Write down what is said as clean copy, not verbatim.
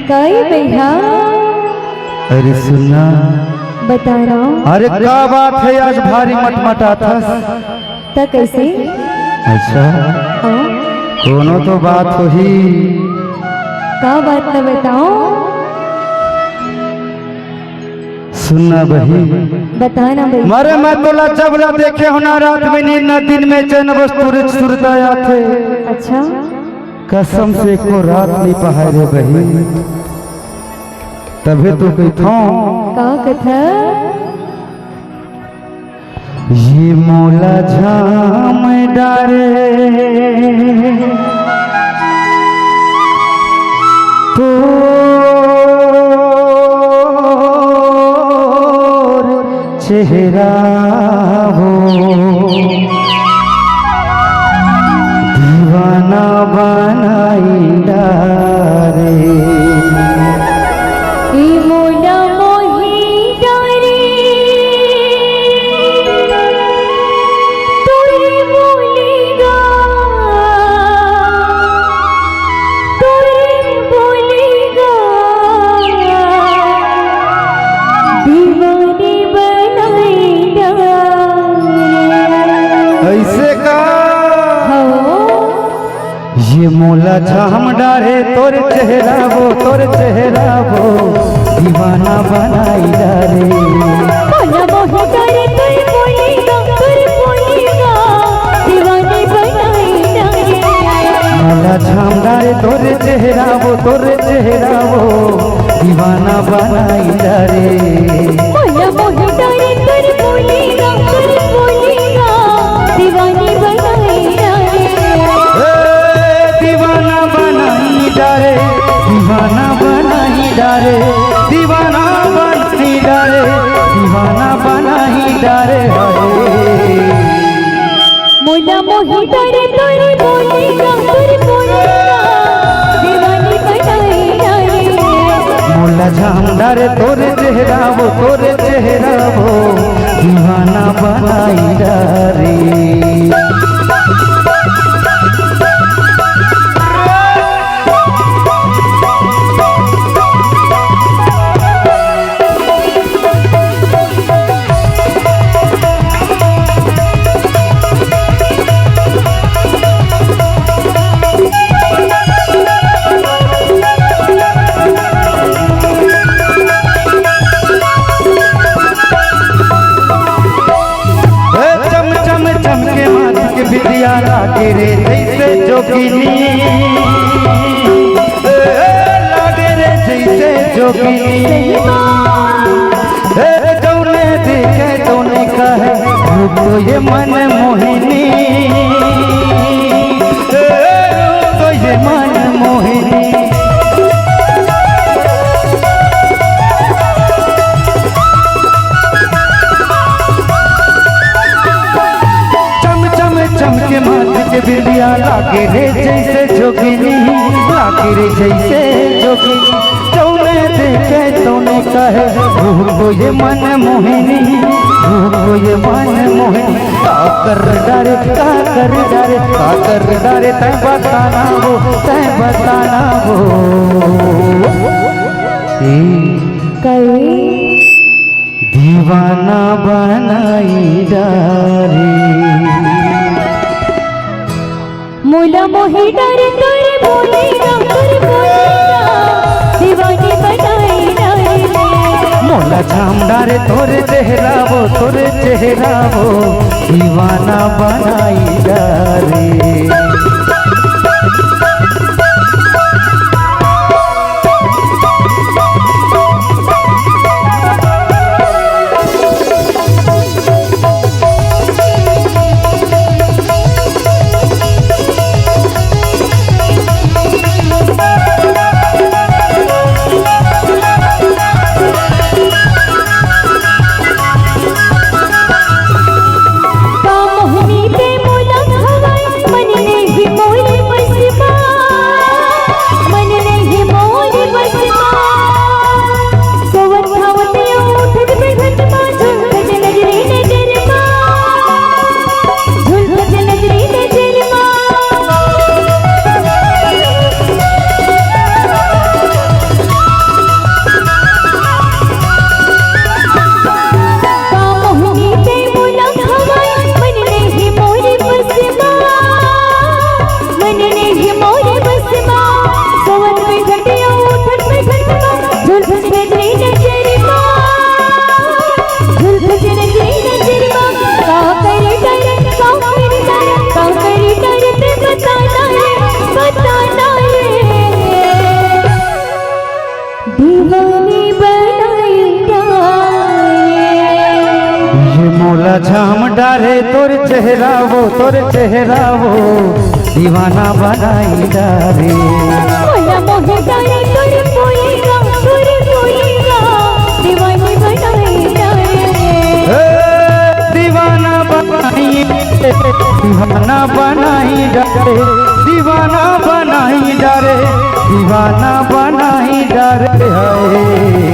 कई भैया अरे सुनना बता रहा हूँ। अरे क्या बात है आज भारी मटमटा था। तो कैसे? अच्छा हाँ? कोनो तो बात हो ही। क्या बात न बताओ? सुनना बही बताना भैया। मारे मैं तोला जब ला देखे होना रात में नींद न दिन में चैन वस्तु सुरताया थे। अच्छा कसम से को रात नहीं पहाड़े बही तभी तो कहता का कथा? ये मोला झाम डारे तो चेहरा हो दीवाना बनाई डारे। मोला मोही डारे तोरे बोलेगा दीवानी बनाई डारे। ऐसे का ये मोला झाम डारे तोर चेहरा वो दीवाना बनाई डारे। मोला मोही डारे तोरे बोलेगा दीवानी बनाई डारे। मोला झाम डारे तोर चेहरा वो दीवाना बनाई डारे। मोला मोही डारे तोरे बोलेगा दीवानी बनाई डारे। दीवाना बनाई डारे दीवाना बनाई डारे दीवाना बनाई डारे दीवाना बनाई डारे। मोला मोही डारे तोरे बोलेगा दीवानी बनाई डारे। मोला झाम डारे तोरे चेहरा वो दीवाना बनाई डारे। चमके माथ के बिटिया लागे रे जैसे जोगिनी लागे रे जैसे जोगिनी। जौने देखे तौने कहे रूप तो ये मन मोहिनी रूप तो ये मन मोहिनी। चमके माथ के बिंदिया लागे रे जैसे जोगिनी लागे रे जैसे जोगिनी। तौने देखे तौने कहे रूह को ये मन मोहिनी रूह को ये मन मोहिनी। का कर डारे तय बताना वो दीवाना बनाई डारे। मोला मोही डारे तोरे बोलेगा दीवानी बनाई डारे। मोला झाम डारे तोरे चेहरा वो दीवाना बनाई डारे। मोहिनी पे मोला हवाई मन ने काला झाम डारे तोर चेहरा वो दीवाना बनाई डारे मोला मोहे डारे तोर पोएगा दीवानी बनाई डारे दीवाना बनाई डारे दीवाना बनाई डारे दीवाना बनाई डारे है।